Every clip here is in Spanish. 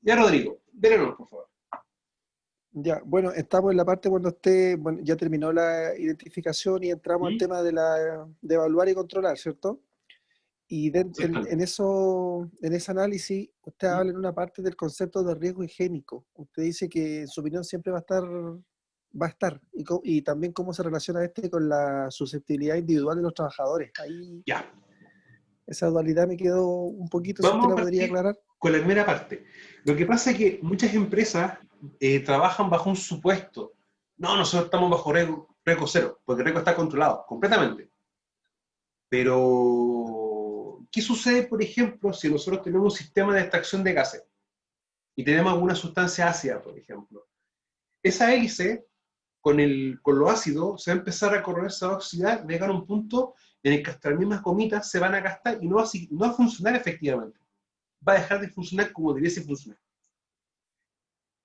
Ya, Rodrigo, délenos, por favor. Ya, bueno, estamos en la parte cuando bueno, ya terminó la identificación y entramos al ¿Mm? tema de evaluar y controlar, ¿cierto? Y Exactamente. en ese análisis, usted ¿Mm? habla en una parte del concepto de riesgo higiénico. Usted dice que en su opinión siempre va a estar, y también cómo se relaciona este con la susceptibilidad individual de los trabajadores. Ahí Ya. esa dualidad me quedó un poquito, si usted Vamos a la podría partir aclarar. con la primera parte. Lo que pasa es que muchas empresas trabajan bajo un supuesto. No, nosotros estamos bajo riesgo cero, porque el riesgo está controlado completamente. Pero, ¿qué sucede, por ejemplo, si nosotros tenemos un sistema de extracción de gases y tenemos alguna sustancia ácida, por ejemplo? Esa hélice, con lo ácido, se va a empezar a corroer, se va a oxidar, va a llegar a un punto en el que hasta las mismas gomitas se van a gastar y no va a funcionar efectivamente. Va a dejar de funcionar como debiese funcionar.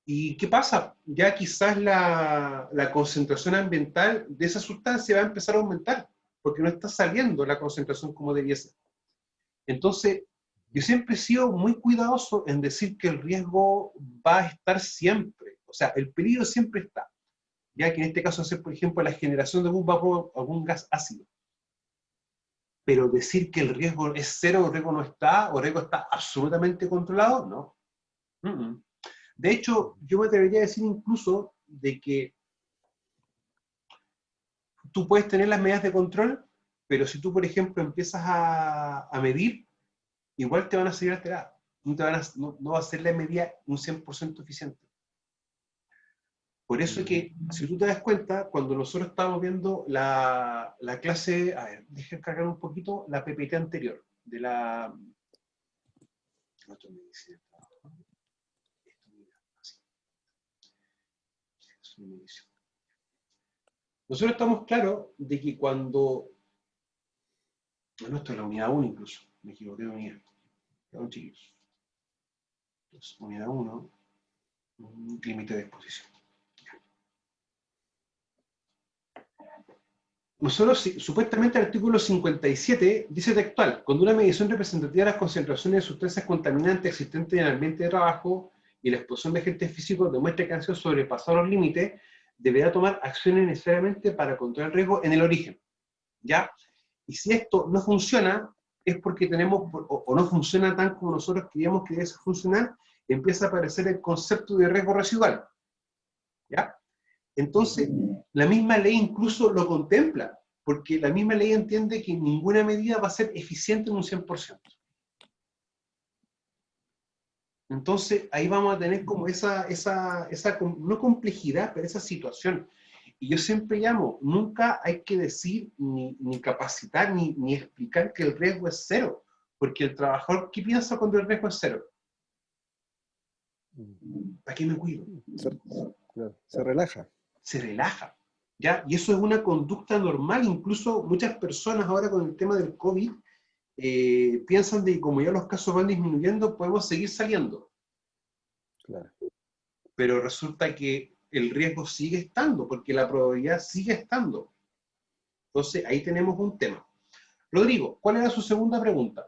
¿Y qué pasa? Ya quizás la concentración ambiental de esa sustancia va a empezar a aumentar, porque no está saliendo la concentración como debiese. Entonces, yo siempre he sido muy cuidadoso en decir que el riesgo va a estar siempre, o sea, el peligro siempre está, ya que en este caso es, por ejemplo, la generación de algún vapor, algún gas ácido. Pero decir que el riesgo es cero, o el riesgo no está, o el riesgo está absolutamente controlado, no. De hecho, yo me atrevería a decir incluso de que tú puedes tener las medidas de control, pero si tú, por ejemplo, empiezas a medir, igual te van a salir alteradas. No va a ser la medida un 100% eficiente. Por eso es que, si tú te das cuenta, cuando nosotros estábamos viendo la clase, a ver, déjame cargar un poquito la PPT anterior, de la... Esto me dice, nosotros estamos claros de que cuando... Bueno, esto es la unidad 1 incluso, me equivoqué de unidad. Perdón, chiquillos. Entonces, unidad 1, límite de exposición. Nosotros, supuestamente el artículo 57 dice textual, cuando una medición representativa de las concentraciones de sustancias contaminantes existentes en el ambiente de trabajo y la exposición de agentes físicos demuestra que han sido sobrepasados los límites, deberá tomar acciones necesariamente para controlar el riesgo en el origen. ¿Ya? Y si esto no funciona, es porque tenemos, o no funciona tan como nosotros creíamos que debe funcionar, empieza a aparecer el concepto de riesgo residual. ¿Ya? Entonces, la misma ley incluso lo contempla, porque la misma ley entiende que ninguna medida va a ser eficiente en un 100%. Entonces, ahí vamos a tener como esa no complejidad, pero esa situación. Y yo siempre llamo, nunca hay que decir, ni capacitar, ni explicar que el riesgo es cero, porque el trabajador, ¿qué piensa cuando el riesgo es cero? ¿Para qué me cuido? Claro, se relaja. Se relaja, ¿ya? Y eso es una conducta normal, incluso muchas personas ahora con el tema del COVID piensan de que como ya los casos van disminuyendo, podemos seguir saliendo. Claro. Pero resulta que el riesgo sigue estando, porque la probabilidad sigue estando. Entonces, ahí tenemos un tema. Rodrigo, ¿cuál era su segunda pregunta?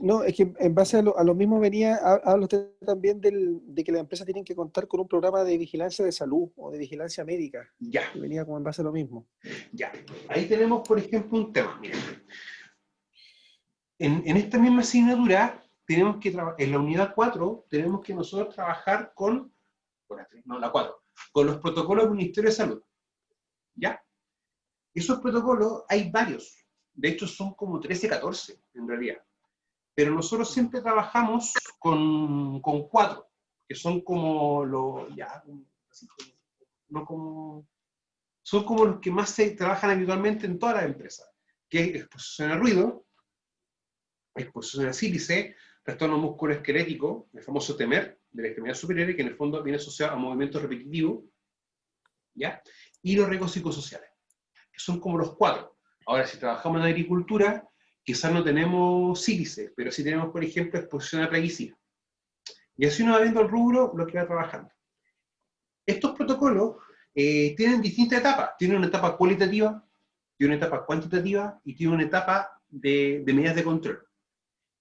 No, es que en base a lo mismo habla usted también de que las empresas tienen que contar con un programa de vigilancia de salud o de vigilancia médica, Ya, que venía como en base a lo mismo. ya. Ahí tenemos, por ejemplo, un tema. Miren. En esta misma asignatura, tenemos que en la unidad 4, tenemos que nosotros trabajar con la 4, con los protocolos del Ministerio de Salud. ¿Ya? Esos protocolos hay varios. De hecho, son como 13, 14, en realidad. Pero nosotros siempre trabajamos con 4, que son como no como, son como los que más se trabajan habitualmente en todas las empresas, que es exposición al ruido, exposición al sílice, trastorno musculoesquelético, el famoso TEMER, de la extremidad superior, que en el fondo viene asociado a movimientos repetitivos, ¿ya? Y los riesgos psicosociales, que son como los 4. Ahora, si trabajamos en agricultura, quizás no tenemos sílice, pero sí tenemos, por ejemplo, exposición a plaguicida. Y así uno va viendo el rubro, lo que va trabajando. Estos protocolos tienen distintas etapas. Tienen una etapa cualitativa, tienen una etapa cuantitativa y tienen una etapa de medidas de control.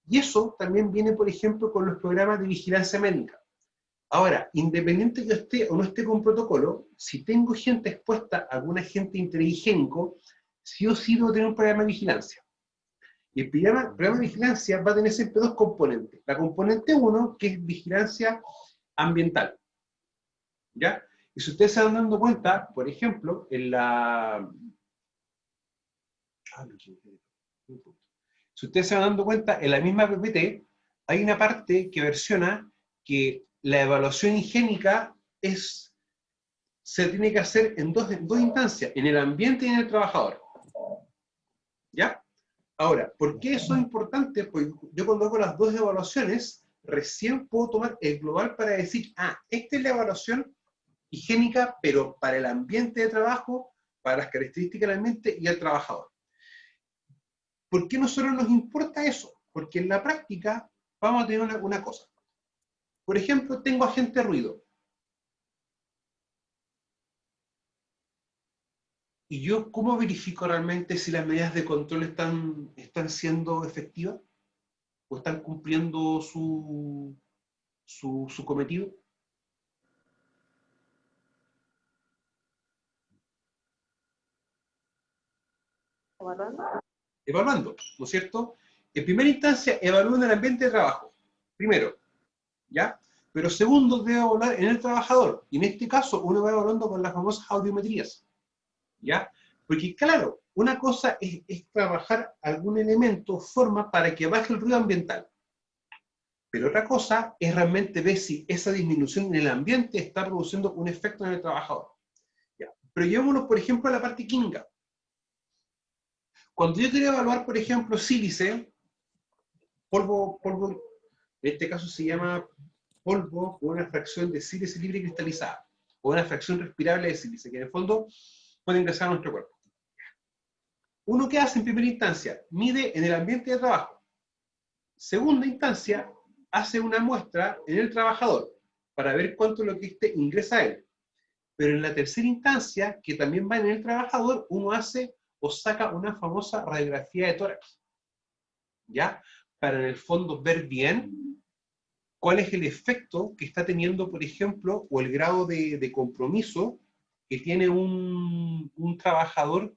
Y eso también viene, por ejemplo, con los programas de vigilancia médica. Ahora, independiente que yo esté o no esté con protocolo, si tengo gente expuesta a algún agente interhigiénico, sí o sí debo tener un programa de vigilancia. Y el programa de vigilancia va a tener siempre dos componentes. La componente 1, que es vigilancia ambiental. ¿Ya? Y si ustedes se van dando cuenta, por ejemplo, en la... Si ustedes se van dando cuenta, en la misma PPT hay una parte que versiona que la evaluación higiénica se tiene que hacer en dos instancias, en el ambiente y en el trabajador. ¿Ya? Ahora, ¿por qué eso es importante? Pues yo cuando hago las dos evaluaciones, recién puedo tomar el global para decir, esta es la evaluación higiénica, pero para el ambiente de trabajo, para las características del ambiente y el trabajador. ¿Por qué a nosotros nos importa eso? Porque en la práctica vamos a tener una cosa. Por ejemplo, tengo agente ruido. ¿Y yo cómo verifico realmente si las medidas de control están siendo efectivas? ¿O están cumpliendo su cometido? Evaluando, ¿no es cierto? En primera instancia, evalúan el ambiente de trabajo. Primero, ¿ya? Pero segundo, debe evaluar en el trabajador. Y en este caso, uno va evaluando con las famosas audiometrías. ¿Ya? Porque claro, una cosa es trabajar algún elemento, forma para que baje el ruido ambiental. Pero otra cosa es realmente ver si esa disminución en el ambiente está produciendo un efecto en el trabajador. ¿Ya? Pero llevémonos, por ejemplo, a la parte química. Cuando yo quiero evaluar, por ejemplo, sílice, polvo, en este caso se llama polvo con una fracción de sílice libre cristalizada, o una fracción respirable de sílice, que en el fondo puede ingresar a nuestro cuerpo. Uno, ¿qué hace en primera instancia? Mide en el ambiente de trabajo. Segunda instancia, hace una muestra en el trabajador para ver cuánto es lo que este ingresa a él. Pero en la tercera instancia, que también va en el trabajador, uno hace o saca una famosa radiografía de tórax. ¿Ya? Para en el fondo ver bien cuál es el efecto que está teniendo, por ejemplo, o el grado de compromiso que tiene un trabajador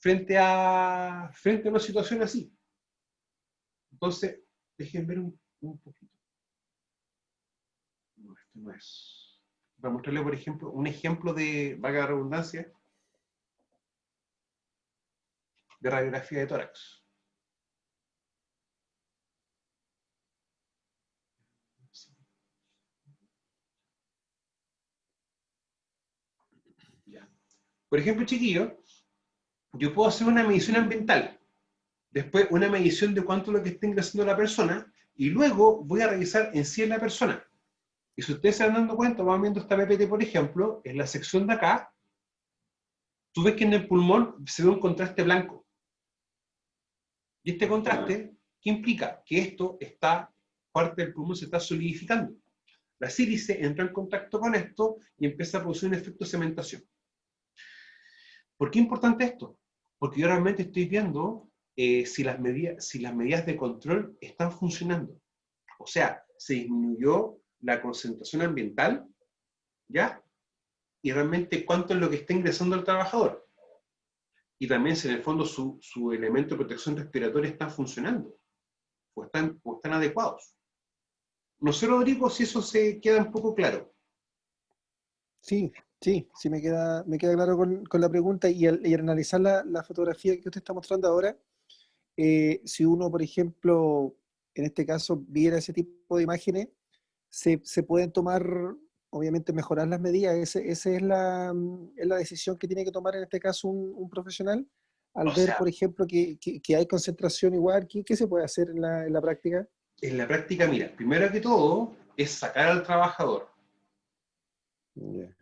frente a una situación así. Entonces, dejen ver un poquito. No, esto no es. Voy a mostrarle, por ejemplo, un ejemplo de, valga la redundancia, de radiografía de tórax. Ya. Por ejemplo, chiquillos, yo puedo hacer una medición ambiental, después una medición de cuánto es lo que está ingresando la persona, y luego voy a revisar en sí en la persona. Y si ustedes se van dando cuenta, van viendo esta PPT, por ejemplo, en la sección de acá, tú ves que en el pulmón se ve un contraste blanco. Y este contraste, ¿qué implica? Que parte del pulmón se está solidificando. La sílice entra en contacto con esto y empieza a producir un efecto de cementación. ¿Por qué es importante esto? Porque yo realmente estoy viendo si las medidas de control están funcionando. O sea, se disminuyó la concentración ambiental, ¿ya? Y realmente cuánto es lo que está ingresando al trabajador. Y también si en el fondo su elemento de protección respiratoria está funcionando, o están adecuados. No sé, Rodrigo, si eso se queda un poco claro. Sí, me queda claro con la pregunta y al analizar la fotografía que usted está mostrando ahora, si uno, por ejemplo, en este caso, viera ese tipo de imágenes, se pueden tomar, obviamente, mejorar las medidas. Esa es la decisión que tiene que tomar en este caso un profesional al O ver, sea, por ejemplo, que hay concentración igual. ¿Qué se puede hacer en la práctica? en la práctica, mira, primero que todo es sacar al trabajador. Ya.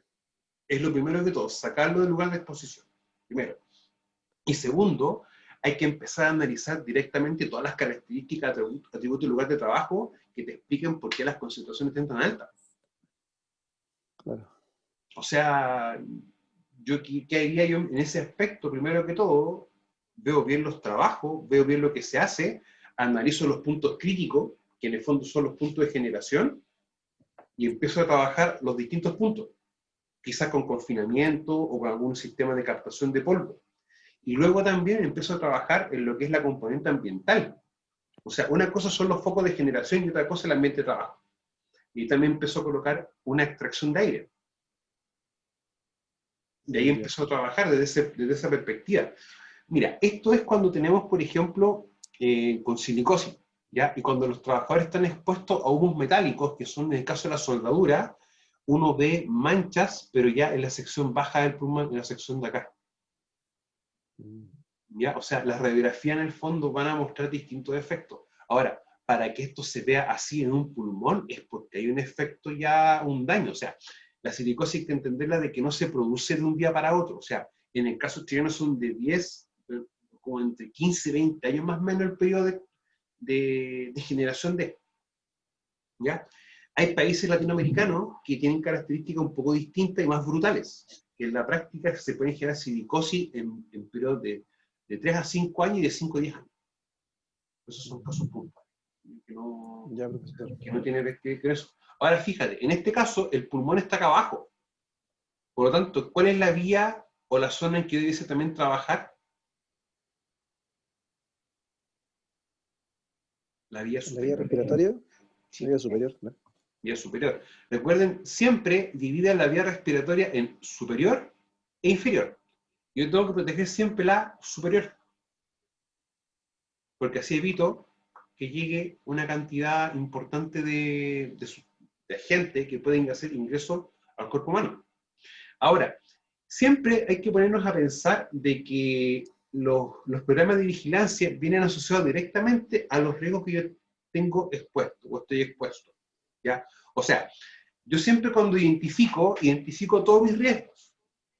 Es lo primero que todo, sacarlo del lugar de exposición. Primero. Y segundo, hay que empezar a analizar directamente todas las características, atributos del lugar de trabajo que te expliquen por qué las concentraciones están tan altas. Claro. O sea, ¿qué haría yo en ese aspecto? Primero que todo, veo bien los trabajos, veo bien lo que se hace, analizo los puntos críticos, que en el fondo son los puntos de generación, y empiezo a trabajar los distintos puntos, quizás con confinamiento o con algún sistema de captación de polvo. Y luego también empiezo a trabajar en lo que es la componente ambiental. O sea, una cosa son los focos de generación y otra cosa el ambiente de trabajo. Y también empezó a colocar una extracción de aire. De ahí empezó a trabajar desde esa perspectiva. Mira, esto es cuando tenemos, por ejemplo, con silicosis, ¿ya? Y cuando los trabajadores están expuestos a humos metálicos, que son en el caso de la soldadura, uno ve manchas, pero ya en la sección baja del pulmón, en la sección de acá. ¿Ya? O sea, las radiografías en el fondo van a mostrar distintos efectos. Ahora, para que esto se vea así en un pulmón, es porque hay un efecto ya, un daño. O sea, la silicosis hay que entenderla de que no se produce de un día para otro. O sea, en el caso chileno son de 10, como entre 15 y 20 años más o menos el periodo de generación de... ¿Ya? Hay países latinoamericanos que tienen características un poco distintas y más brutales, que en la práctica se pueden generar silicosis en periodos de 3 a 5 años y de 5 a 10 años. Esos son casos puntuales, que no tiene que ver con eso. Ahora fíjate, en este caso el pulmón está acá abajo. Por lo tanto, ¿cuál es la vía o la zona en que debe también trabajar? La vía superior. ¿La vía respiratoria? Sí. La vía superior, ¿no? Vía superior. Recuerden, siempre dividen la vía respiratoria en superior e inferior. Yo tengo que proteger siempre la superior, porque así evito que llegue una cantidad importante de gente que pueden hacer ingreso al cuerpo humano. Ahora, siempre hay que ponernos a pensar de que los programas de vigilancia vienen asociados directamente a los riesgos que yo tengo expuesto o estoy expuesto, ¿ya? O sea, yo siempre cuando identifico todos mis riesgos.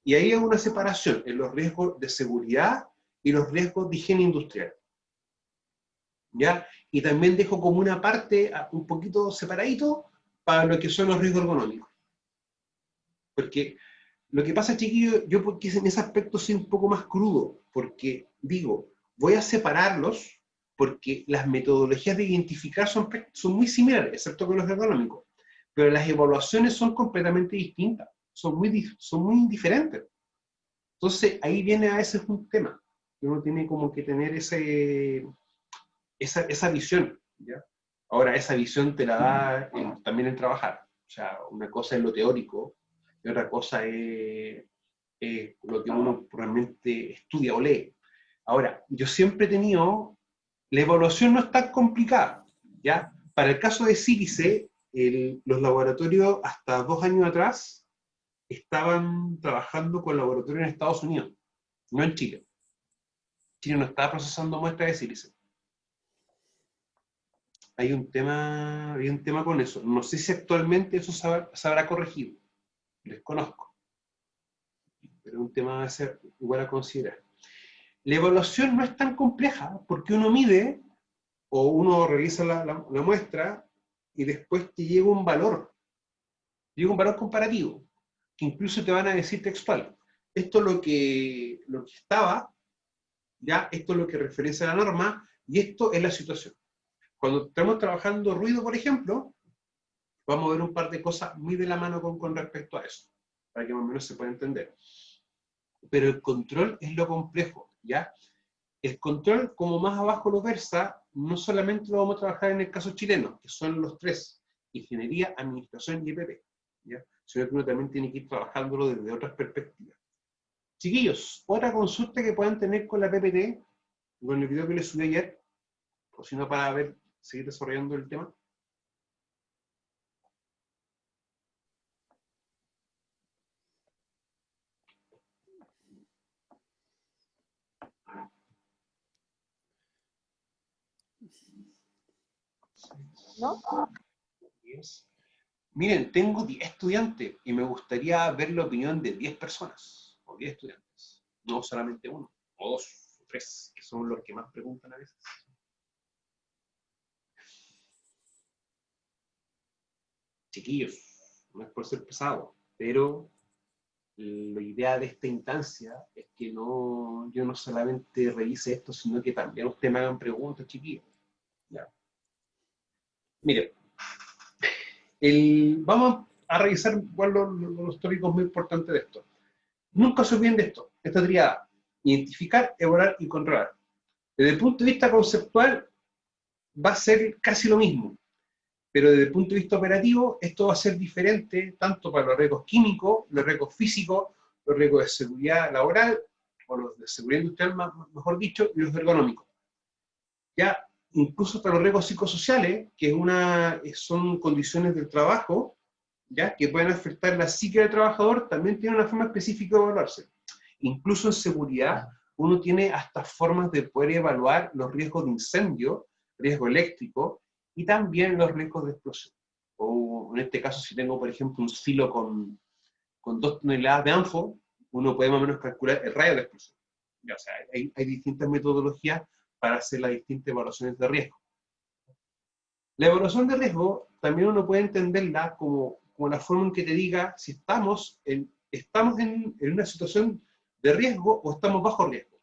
Y ahí hay una separación en los riesgos de seguridad y los riesgos de higiene industrial. ¿Ya? Y también dejo como una parte un poquito separadito para lo que son los riesgos ergonómicos. Porque lo que pasa, chiquillos, yo porque en ese aspecto soy un poco más crudo, porque digo, voy a separarlos porque las metodologías de identificar son muy similares, excepto con los ergonómicos. Pero las evaluaciones son completamente distintas, son muy diferentes. Entonces, ahí viene a veces un tema, que uno tiene como que tener esa visión, ¿ya? Ahora, esa visión te la da también en trabajar. O sea, una cosa es lo teórico y otra cosa es lo que uno realmente estudia o lee. Ahora, yo siempre he tenido, la evaluación no es tan complicada, ¿ya? Para el caso de sílice, los laboratorios hasta 2 años atrás estaban trabajando con laboratorios en Estados Unidos, no en Chile. Chile no estaba procesando muestras de sílice. Hay un tema con eso. No sé si actualmente eso se habrá corregido. Desconozco. Pero es un tema a ser igual a considerar. La evaluación no es tan compleja porque uno mide o uno revisa la muestra y después te llega un valor. Llega un valor comparativo que incluso te van a decir textual. Esto es lo que estaba, ya, esto es lo que referencia a la norma y esto es la situación. Cuando estamos trabajando ruido, por ejemplo, vamos a ver un par de cosas muy de la mano con respecto a eso, para que más o menos se pueda entender. Pero el control es lo complejo, ¿ya? El control, como más abajo lo versa, no solamente lo vamos a trabajar en el caso chileno, que son los 3, ingeniería, administración y EPP, ¿ya? Sino que uno también tiene que ir trabajándolo desde otras perspectivas. Chiquillos, otra consulta que puedan tener con la PPT, con el video que les subí ayer, o si no para seguir desarrollando el tema. ¿No? Miren, tengo 10 estudiantes y me gustaría ver la opinión de 10 personas, o 10 estudiantes, no solamente uno, o 2, o 3, que son los que más preguntan a veces. Chiquillos, no es por ser pesado, pero la idea de esta instancia es que yo no solamente revise esto, sino que también ustedes me hagan preguntas, chiquillos. Ya. Mire, vamos a revisar los tópicos muy importantes de esto. Nunca se olviden de esto, esta triada: identificar, evaluar y controlar. Desde el punto de vista conceptual va a ser casi lo mismo, pero desde el punto de vista operativo esto va a ser diferente tanto para los riesgos químicos, los riesgos físicos, los riesgos de seguridad laboral, o los de seguridad industrial, mejor dicho, y los ergonómicos. Ya, incluso hasta los riesgos psicosociales, que son condiciones del trabajo, ya, que pueden afectar la psique del trabajador, también tiene una forma específica de evaluarse. Incluso en seguridad, uno tiene hasta formas de poder evaluar los riesgos de incendio, riesgo eléctrico, y también los riesgos de explosión. O en este caso, si tengo, por ejemplo, un silo con 2 toneladas de anfo, uno puede más o menos calcular el radio de explosión. Ya, o sea, hay distintas metodologías para hacer las distintas evaluaciones de riesgo. La evaluación de riesgo también uno puede entenderla como la forma en que te diga si estamos en una situación de riesgo o estamos bajo riesgo.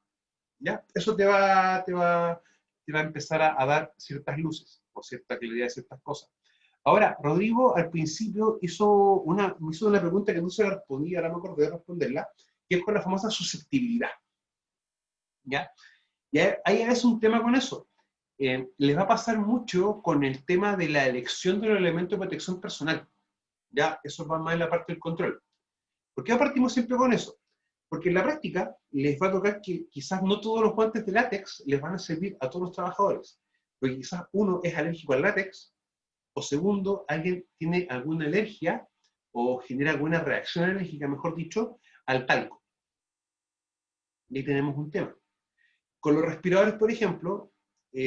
¿Ya? Eso te va a empezar a dar ciertas luces o cierta claridad de ciertas cosas. Ahora, Rodrigo al principio me hizo una pregunta que no se la respondí, ahora me acordé de responderla, que es con la famosa susceptibilidad. ¿Ya? Y ahí es un tema con eso. Les va a pasar mucho con el tema de la elección de los elementos de protección personal. Ya, eso va más en la parte del control. ¿Por qué partimos siempre con eso? Porque en la práctica les va a tocar que quizás no todos los guantes de látex les van a servir a todos los trabajadores. Porque quizás uno es alérgico al látex, o segundo, alguien tiene alguna alergia o genera alguna reacción alérgica, mejor dicho, al talco. Y ahí tenemos un tema. Con los respiradores, por ejemplo,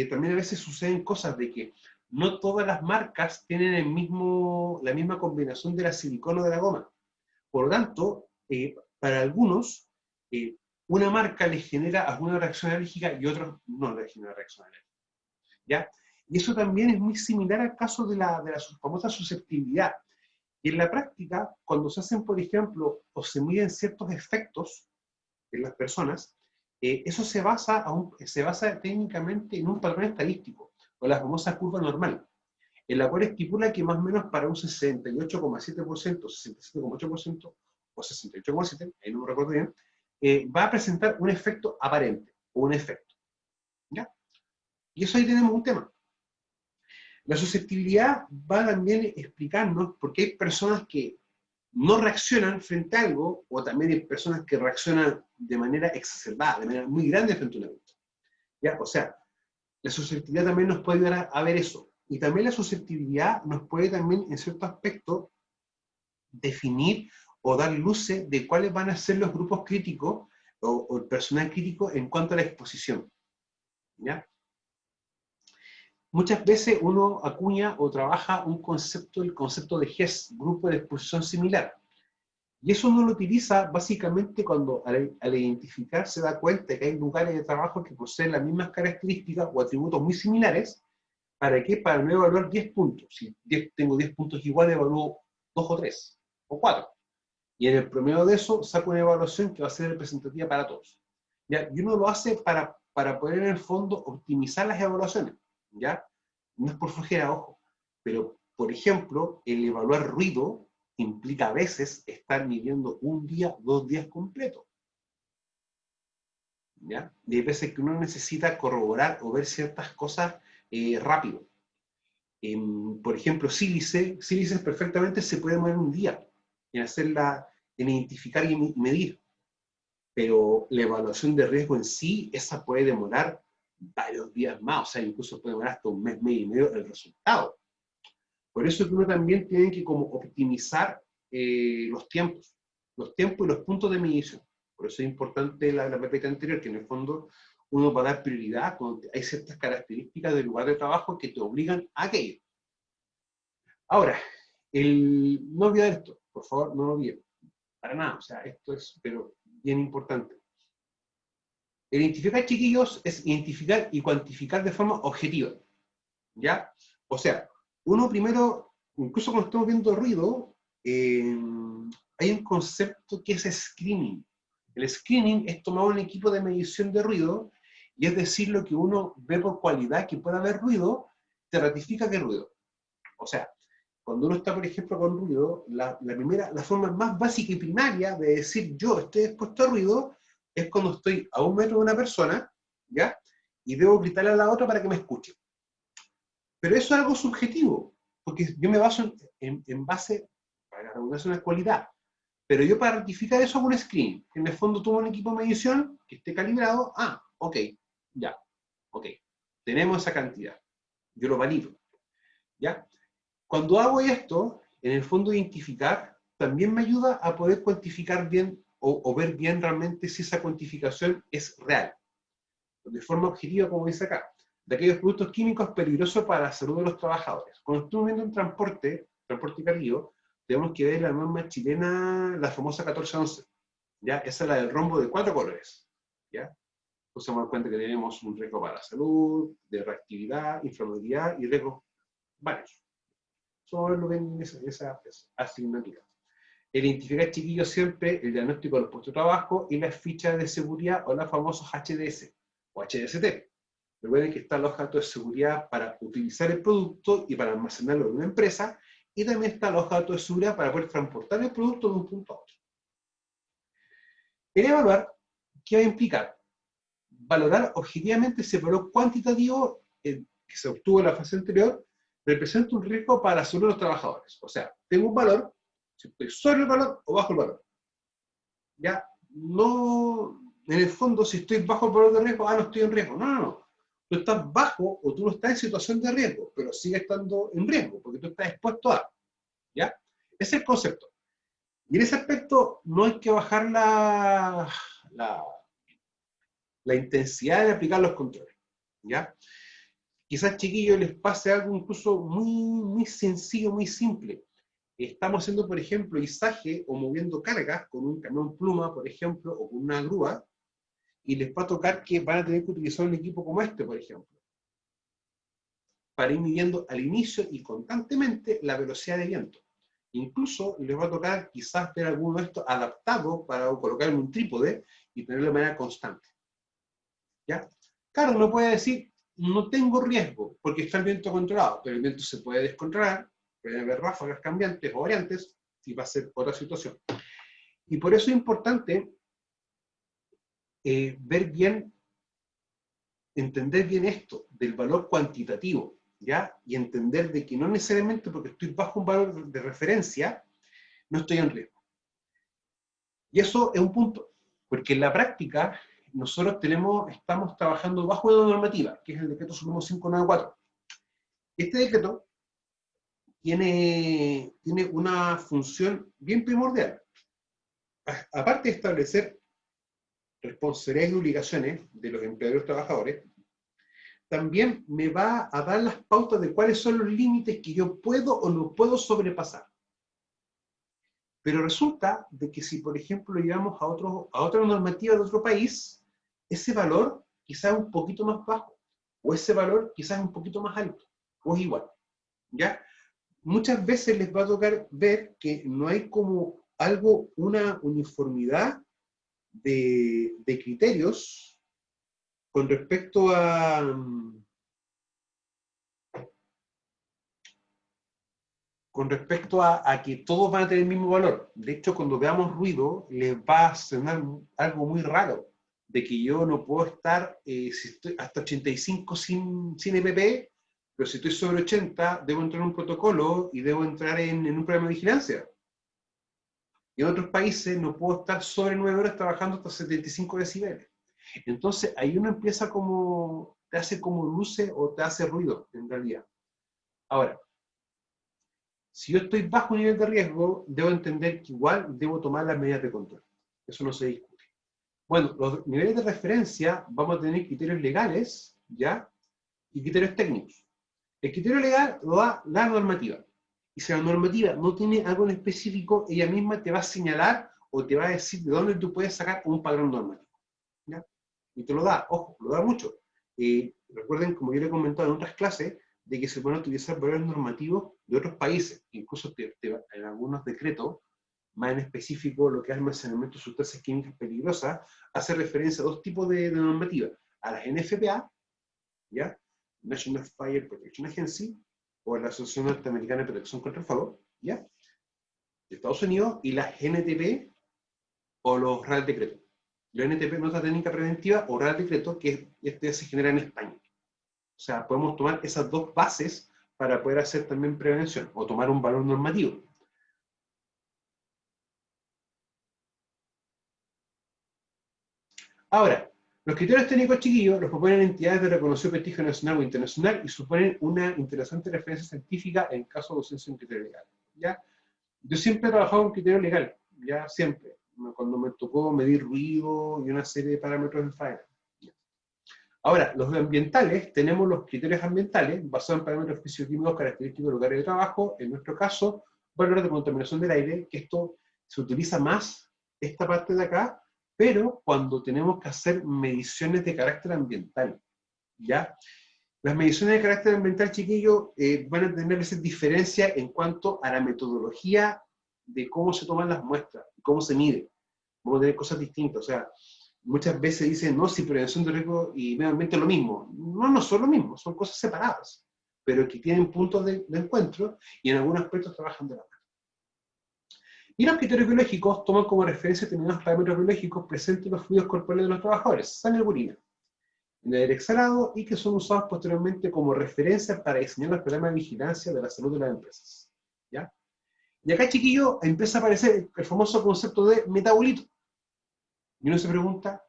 también a veces suceden cosas de que no todas las marcas tienen la misma combinación de la silicona o de la goma. Por lo tanto, para algunos, una marca les genera alguna reacción alérgica y otros no les genera reacción alérgica. ¿Ya? Y eso también es muy similar al caso de la famosa susceptibilidad. Y en la práctica, cuando se hacen, por ejemplo, o se miden ciertos efectos en las personas, eso se basa técnicamente en un patrón estadístico, o la famosa curva normal, en la cual estipula que más o menos para un 68,7%, 67,8% o 68,7%, ahí no me recuerdo bien, va a presentar un efecto aparente, o un efecto. ¿Ya? Y eso ahí tenemos un tema. La susceptibilidad va también explicarnos por qué hay personas que no reaccionan frente a algo, o también hay personas que reaccionan de manera exacerbada, de manera muy grande frente a un evento. ¿Ya? O sea, la susceptibilidad también nos puede ayudar a ver eso. Y también la susceptibilidad nos puede también, en cierto aspecto, definir o dar luces de cuáles van a ser los grupos críticos o el personal crítico en cuanto a la exposición. ¿Ya? Muchas veces uno acuña o trabaja el concepto de GES, grupo de exposición similar. Y eso uno lo utiliza básicamente cuando al identificar se da cuenta que hay lugares de trabajo que poseen las mismas características o atributos muy similares. ¿Para qué? Para no evaluar 10 puntos. Si tengo 10 puntos iguales, evalúo 2 o 3 o 4. Y en el promedio de eso saco una evaluación que va a ser representativa para todos. ¿Ya? Y uno lo hace para poder en el fondo optimizar las evaluaciones. ¿Ya? No es por flojera, ojo. Pero, por ejemplo, el evaluar ruido implica a veces estar midiendo un día, 2 días completos. ¿Ya? Y hay veces que uno necesita corroborar o ver ciertas cosas rápido. Por ejemplo, sílices perfectamente se puede mover un día en identificar y medir. Pero la evaluación de riesgo en sí, esa puede demorar varios días más, o sea, incluso puede demorar hasta un mes y medio el resultado. Por eso que uno también tiene que como optimizar los tiempos y los puntos de medición. Por eso es importante la PPT anterior, que en el fondo uno va a dar prioridad cuando hay ciertas características del lugar de trabajo que te obligan a aquello. Ahora, no olvidar esto, por favor, no lo olviden. Para nada, o sea, esto es pero bien importante. El identificar, chiquillos, es identificar y cuantificar de forma objetiva. ¿Ya? O sea, uno primero, incluso cuando estamos viendo ruido, hay un concepto que es screening. El screening es tomar un equipo de medición de ruido Y es decir, lo que uno ve por cualidad que pueda haber ruido, te ratifica que es ruido. O sea, cuando uno está, por ejemplo, con ruido, la forma más básica y primaria de decir yo estoy expuesto a ruido es cuando estoy a 1 metro de una persona, ¿ya? Y debo gritarle a la otra para que me escuche. Pero eso es algo subjetivo, porque yo me baso en base, para la redundancia, una cualidad. Pero yo para ratificar eso hago un screen. En el fondo tomo un equipo de medición que esté calibrado. Ah, ok, ya, ok. Tenemos esa cantidad. Yo lo valido. ¿Ya? Cuando hago esto, en el fondo identificar, también me ayuda a poder cuantificar bien o ver bien realmente si esa cuantificación es real. De forma objetiva, como dice acá, de aquellos productos químicos peligrosos para la salud de los trabajadores. Cuando estamos viendo un transporte cargado, tenemos que ver la norma chilena, la famosa 1411. ¿Ya? Esa es la del rombo de 4 colores. ¿Ya? Pues se dan cuenta que tenemos un riesgo para la salud, de reactividad, inflamabilidad y riesgos varios. Solo lo ven en esa asignatura. El identificar, chiquillos, siempre el diagnóstico de los puestos de trabajo y las fichas de seguridad o los famosos HDS o HDST. Recuerden que están los datos de seguridad para utilizar el producto y para almacenarlo en una empresa, y también están los datos de seguridad para poder transportar el producto de un punto a otro. El evaluar, ¿qué va a implicar? Valorar objetivamente ese valor cuantitativo que se obtuvo en la fase anterior representa un riesgo para la salud de los trabajadores. O sea, tengo un valor, si estoy sobre el valor o bajo el valor. Ya, no, en el fondo, si estoy bajo el valor de riesgo, no estoy en riesgo. No, no, no. Tú estás bajo o tú no estás en situación de riesgo, pero sigue estando en riesgo, porque tú estás expuesto a. ¿Ya? Ese es el concepto. Y en ese aspecto no hay que bajar la intensidad de aplicar los controles. ¿Ya? Quizás, chiquillos, les pase algo incluso muy, muy sencillo, muy simple. Estamos haciendo, por ejemplo, izaje o moviendo cargas con un camión pluma, por ejemplo, o con una grúa, y les va a tocar que van a tener que utilizar un equipo como este, por ejemplo, para ir midiendo al inicio y constantemente la velocidad de viento. Incluso les va a tocar quizás ver alguno de estos adaptado para colocar en un trípode y tenerlo de manera constante. ¿Ya? Claro, uno puede decir, no tengo riesgo porque está el viento controlado, pero el viento se puede descontrolar, puede haber ráfagas cambiantes o variantes y va a ser otra situación. Y por eso es importante ver bien, entender bien esto del valor cuantitativo, ¿ya? Y entender de que no necesariamente porque estoy bajo un valor de referencia, no estoy en riesgo. Y eso es un punto, porque en la práctica nosotros estamos trabajando bajo una normativa, que es el decreto supremo 594. Este decreto tiene una función bien primordial. Aparte de establecer responsabilidades y obligaciones de los empleadores y trabajadores, también me va a dar las pautas de cuáles son los límites que yo puedo o no puedo sobrepasar. Pero resulta de que si, por ejemplo, lo llevamos a otra normativa de otro país, ese valor quizás es un poquito más bajo, o ese valor quizás es un poquito más alto, o es igual. ¿Ya? Muchas veces les va a tocar ver que no hay como una uniformidad de criterios con respecto a que todos van a tener el mismo valor. De hecho, cuando veamos ruido, les va a sonar algo muy raro, de que yo no puedo estar, si estoy hasta 85 sin EPP, pero si estoy sobre 80, debo entrar en un protocolo y debo entrar en un programa de vigilancia. Y en otros países no puedo estar sobre 9 horas trabajando hasta 75 decibeles. Entonces, ahí uno empieza como, te hace como luce o te hace ruido, en realidad. Ahora, si yo estoy bajo nivel de riesgo, debo entender que igual debo tomar las medidas de control. Eso no se discute. Bueno, los niveles de referencia vamos a tener criterios legales, ¿ya? Y criterios técnicos. El criterio legal lo da la normativa. Y si la normativa no tiene algo en específico, ella misma te va a señalar o te va a decir de dónde tú puedes sacar un padrón normativo. ¿Ya? Y te lo da, ojo, lo da mucho. Recuerden, como yo le he comentado en otras clases, de que se pueden utilizar valores normativos de otros países, incluso en algunos decretos, más en específico lo que es almacenamiento de sustancias químicas peligrosas, hace referencia a dos tipos de normativas. a las NFPA, ¿ya? National Fire Protection Agency, o la Asociación Norteamericana de Protección contra el Fuego, ¿ya? De Estados Unidos, y las NTP, o los Real Decretos. La NTP, Nota Técnica Preventiva, o Real Decreto, que este se genera en España. O sea, podemos tomar esas dos bases para poder hacer también prevención, o tomar un valor normativo. Ahora, los criterios técnicos, chiquillos, los proponen entidades de reconocido prestigio nacional o internacional y suponen una interesante referencia científica en caso de ausencia de un criterio legal. ¿Ya? Yo siempre he trabajado con criterio legal, ya siempre, cuando me tocó medir ruido y una serie de parámetros en faena. Ahora, los ambientales, tenemos los criterios ambientales basados en parámetros físico-químicos característicos de lugares de trabajo, en nuestro caso, valores de contaminación del aire, que esto se utiliza más, esta parte de acá, pero cuando tenemos que hacer mediciones de carácter ambiental, ¿ya? Las mediciones de carácter ambiental, chiquillos, van a tener esa diferencia en cuanto a la metodología de cómo se toman las muestras, cómo se mide. Vamos a tener cosas distintas, o sea, muchas veces dicen, no, si prevención de riesgo y medio ambiente es lo mismo. No, no son lo mismo, son cosas separadas, pero que tienen puntos de encuentro y en algunos aspectos trabajan de la mano. Y los criterios biológicos toman como referencia determinados parámetros biológicos presentes en los fluidos corporales de los trabajadores, sangre y orina, en el aire exhalado, y que son usados posteriormente como referencia para diseñar los programas de vigilancia de la salud de las empresas. ¿Ya? Y acá, chiquillo, empieza a aparecer el famoso concepto de metabolito. Y uno se pregunta,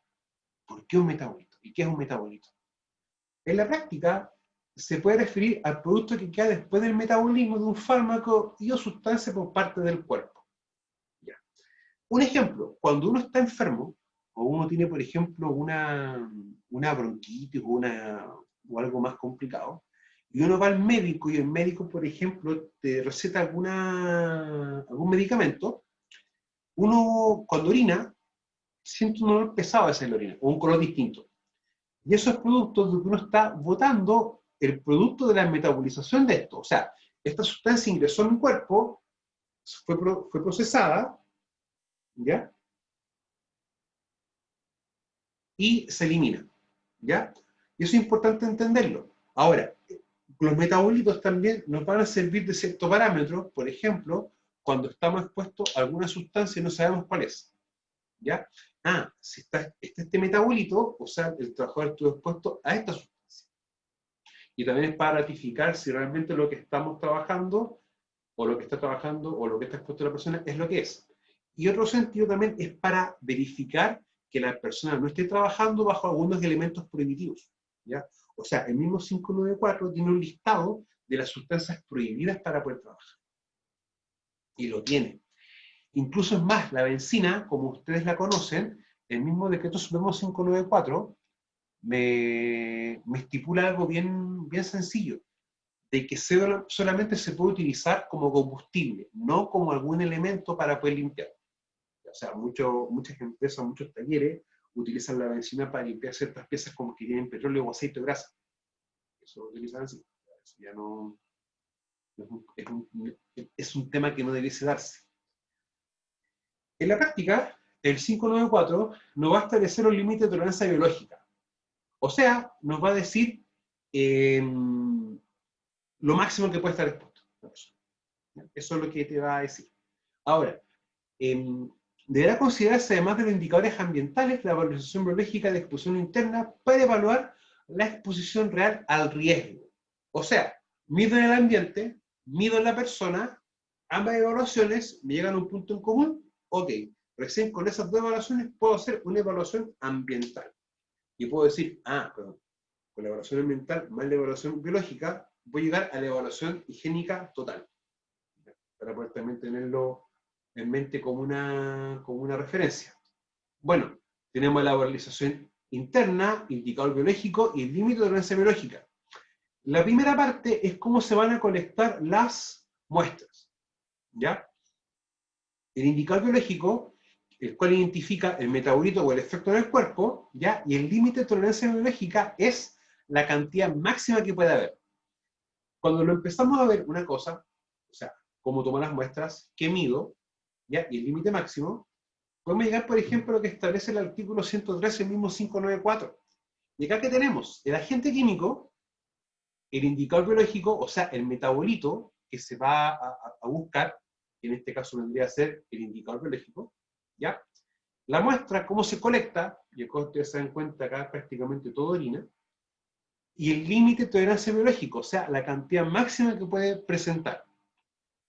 ¿por qué un metabolito? ¿Y qué es un metabolito? En la práctica, se puede referir al producto que queda después del metabolismo de un fármaco y o sustancia por parte del cuerpo. ¿Ya? Un ejemplo, cuando uno está enfermo, o uno tiene, por ejemplo, una bronquitis o algo más complicado, y uno va al médico y el médico, por ejemplo, te receta algún medicamento, uno cuando orina, siente un olor pesado esa orina, o un color distinto. Y eso es producto de que uno está botando el producto de la metabolización de esto. O sea, esta sustancia ingresó en mi cuerpo, fue procesada, ¿ya? Y se elimina, ¿ya? Y eso es importante entenderlo. Ahora, los metabolitos también nos van a servir de cierto parámetro, por ejemplo, cuando estamos expuestos a alguna sustancia y no sabemos cuál es, ¿ya? Ah, si está este metabolito, o sea, el trabajador estuvo expuesto a esta sustancia. Y también es para ratificar si realmente lo que estamos trabajando, o lo que está trabajando, o lo que está expuesto a la persona, es lo que es. Y otro sentido también es para verificar que la persona no esté trabajando bajo algunos elementos prohibitivos, ¿ya? O sea, el mismo 594 tiene un listado de las sustancias prohibidas para poder trabajar. Y lo tiene. Incluso es más, la benzina, como ustedes la conocen, el mismo decreto supremo 594 me estipula algo bien sencillo, de que solamente se puede utilizar como combustible, no como algún elemento para poder limpiar. O sea, muchas empresas, muchos talleres utilizan la benzina para limpiar ciertas piezas como que tienen petróleo o aceite o grasa. Eso lo utilizan así. Eso ya no, es un tema que no debiese darse. En la práctica, el 594 nos va a establecer un límite de tolerancia biológica. O sea, nos va a decir lo máximo que puede estar expuesto la persona. Eso es lo que te va a decir. Ahora, deberá considerarse, además de los indicadores ambientales, la valorización biológica de exposición interna para evaluar la exposición real al riesgo. O sea, mido en el ambiente, mido en la persona, ambas evaluaciones me llegan a un punto en común. Ok, recién con esas dos evaluaciones puedo hacer una evaluación ambiental. Y puedo decir, perdón, con la evaluación ambiental más la evaluación biológica, voy a llegar a la evaluación higiénica total. Para poder también tenerlo en mente como una referencia. Bueno, tenemos la valorización interna, indicador biológico y el límite de tolerancia biológica. La primera parte es cómo se van a colectar las muestras, ¿ya? El indicador biológico, el cual identifica el metabolito o el efecto en el cuerpo, ¿ya? Y el límite de tolerancia biológica es la cantidad máxima que puede haber. Cuando lo empezamos a ver una cosa, o sea, cómo tomo las muestras, qué mido, ¿ya? Y el límite máximo, podemos llegar, por ejemplo, a lo que establece el artículo 113, el mismo 594, Y acá que tenemos el agente químico, el indicador biológico, o sea, el metabolito que se va a buscar, que en este caso vendría a ser el indicador biológico, ¿ya? La muestra, cómo se colecta, y acá ustedes se dan cuenta, acá prácticamente todo orina, y el límite de tolerancia biológico, o sea, la cantidad máxima que puede presentar.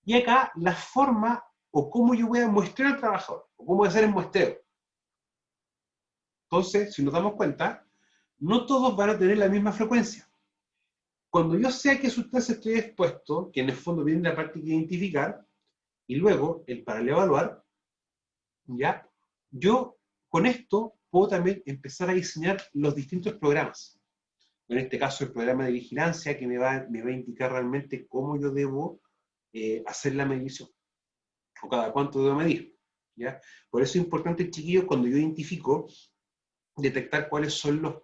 Y acá la forma o cómo yo voy a muestrear al trabajador, o cómo voy a hacer el muestreo. Entonces, si nos damos cuenta, no todos van a tener la misma frecuencia. Cuando yo sé a qué sustancia estoy expuesto, que en el fondo viene la parte de identificar, y luego el para el evaluar, ¿ya? Yo con esto puedo también empezar a diseñar los distintos programas. En este caso, el programa de vigilancia que me va a indicar realmente cómo yo debo hacer la medición, o cada cuánto debo medir. ¿Ya? Por eso es importante, chiquillos, cuando yo identifico, detectar cuáles son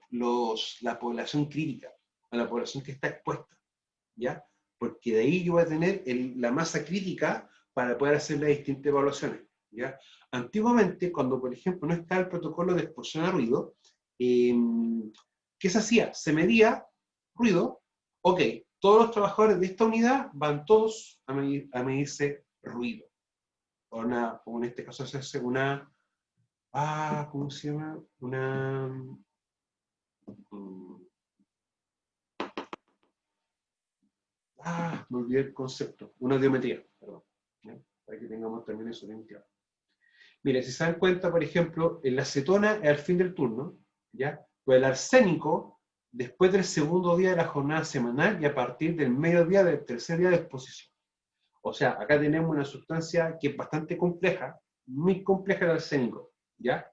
la población crítica, o la población que está expuesta. ¿Ya? Porque de ahí yo voy a tener la masa crítica para poder hacer las distintas evaluaciones. ¿Ya? Antiguamente, cuando por ejemplo no estaba el protocolo de exposición a ruido, ¿qué se hacía? Se medía ruido, ok, todos los trabajadores de esta unidad van todos a medirse ruido. O en este caso se hace ¿cómo se llama? Me olvidé el concepto, una audiometría, perdón, ¿ya? Para que tengamos también eso bien claro. Mire, si se dan cuenta, por ejemplo, la acetona es al fin del turno, ¿ya? Pues el arsénico, después del segundo día de la jornada semanal y a partir del mediodía del tercer día de exposición. O sea, acá tenemos una sustancia que es bastante compleja, muy compleja el arsénico, ¿ya?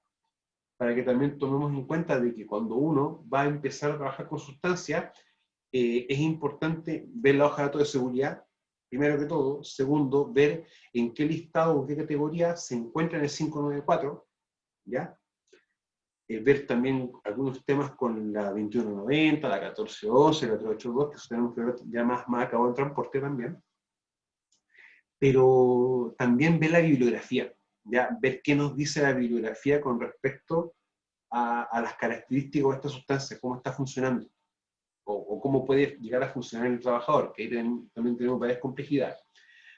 Para que también tomemos en cuenta de que cuando uno va a empezar a trabajar con sustancias, es importante ver la hoja de datos de seguridad, primero que todo. Segundo, ver en qué listado o qué categoría se encuentra en el 594, ¿ya? Ver también algunos temas con la 2190, la 1411, la 382, que tenemos que ver ya más a cabo en transporte también. Pero también ver la bibliografía, ¿ya? Ver qué nos dice la bibliografía con respecto a las características de esta sustancia, cómo está funcionando. O cómo puede llegar a funcionar el trabajador, que ahí también tenemos varias complejidades.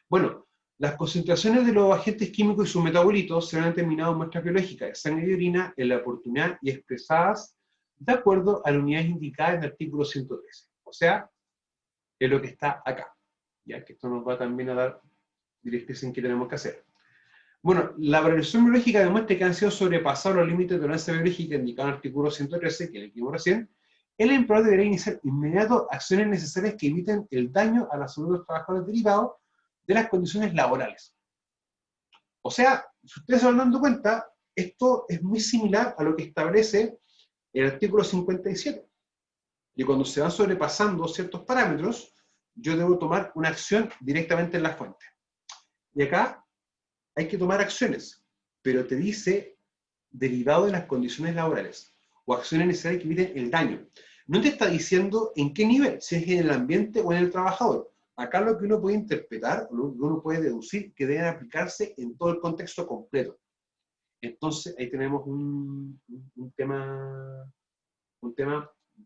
Bueno, las concentraciones de los agentes químicos y sus metabolitos serán determinadas en muestras biológicas de sangre y orina en la oportunidad y expresadas de acuerdo a las unidades indicadas en el artículo 113. O sea, es lo que está acá. Ya que esto nos va también a dar directrices en qué tenemos que hacer. Bueno, la valoración biológica demuestra que han sido sobrepasados los límites de tolerancia biológica indicados en el artículo 113, que le dijimos recién. El empleador deberá iniciar inmediato acciones necesarias que eviten el daño a la salud de los trabajadores derivados de las condiciones laborales. O sea, si ustedes se van dando cuenta, esto es muy similar a lo que establece el artículo 57. Y cuando se van sobrepasando ciertos parámetros, yo debo tomar una acción directamente en la fuente. Y acá hay que tomar acciones, pero te dice derivado de las condiciones laborales o acciones necesarias que eviten el daño. No te está diciendo en qué nivel, si es en el ambiente o en el trabajador. Acá lo que uno puede interpretar, lo que uno puede deducir, que deben aplicarse en todo el contexto completo. Entonces, ahí tenemos un tema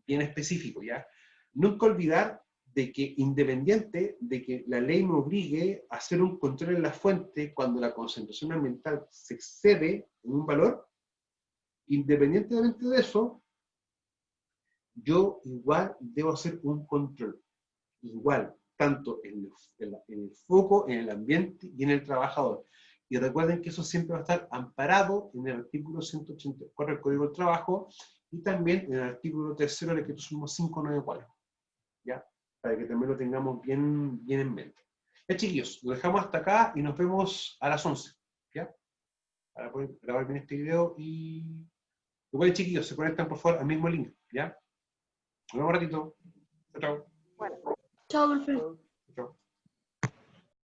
bien específico, ¿ya? Nunca olvidar de que independiente de que la ley me obligue a hacer un control en la fuente cuando la concentración ambiental se excede en un valor, independientemente de eso, yo igual debo hacer un control. Igual, tanto en el foco, en el ambiente y en el trabajador. Y recuerden que eso siempre va a estar amparado en el artículo 184 del Código del Trabajo y también en el artículo 3 del decreto sumo 594. ¿Ya? Para que también lo tengamos bien en mente. Ya, chiquillos, lo dejamos hasta acá y nos vemos a las 11. ¿Ya? Para poder grabar bien este video y... Igual, chiquillos, se conectan por favor al mismo link. ¿Ya? Nos vemos un ratito. Chao, chao. Bueno. Chao, profe.